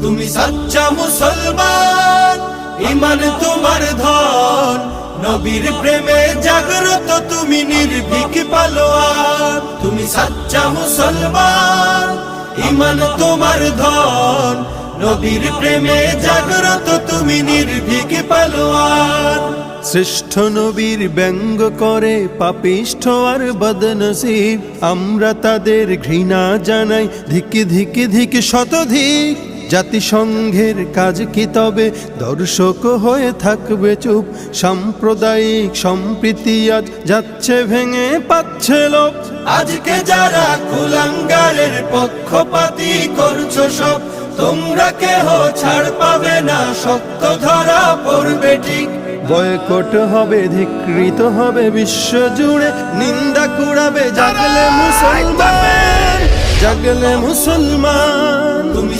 তুমি সাচ্চা মুসলমান, ঈমান তোমার ধন, নবীর প্রেমে জাগ্রত তুমি নির্ভীক পালোয়ান। তুমি সাচ্চা মুসলমান, ঈমান তোমার ধন, নবীর প্রেমে জাগ্রত তুমি নির্ভীক পালোয়ান। শ্রেষ্ঠ নবীর ব্যঙ্গ করে পাপিষ্ঠ আর বদনসিব, আমরা তাদের ঘৃণা জানাই ধিক ধিক ধিক শতধিক। জাতিসংঘের কাজ কি তবে দর্শক হয়ে থাকবে চুপ? সাম্প্রদায়িক সম্প্রীতি আজ যাচ্ছে ভেঙে, পাচ্ছে লোক। আজকে যারা কুলাঙ্গারের পক্ষপাতী করছো সব, তোমরা কেহ ছাড় পাবে না, শক্ত ধরা পড়বে ঠিক। বয়কট হবে, ধিকৃত হবে বিশ্ব জুড়ে, নিন্দা কুড়াবে জাগলে মুসলমান, জাগলে মুসলমান। তুমি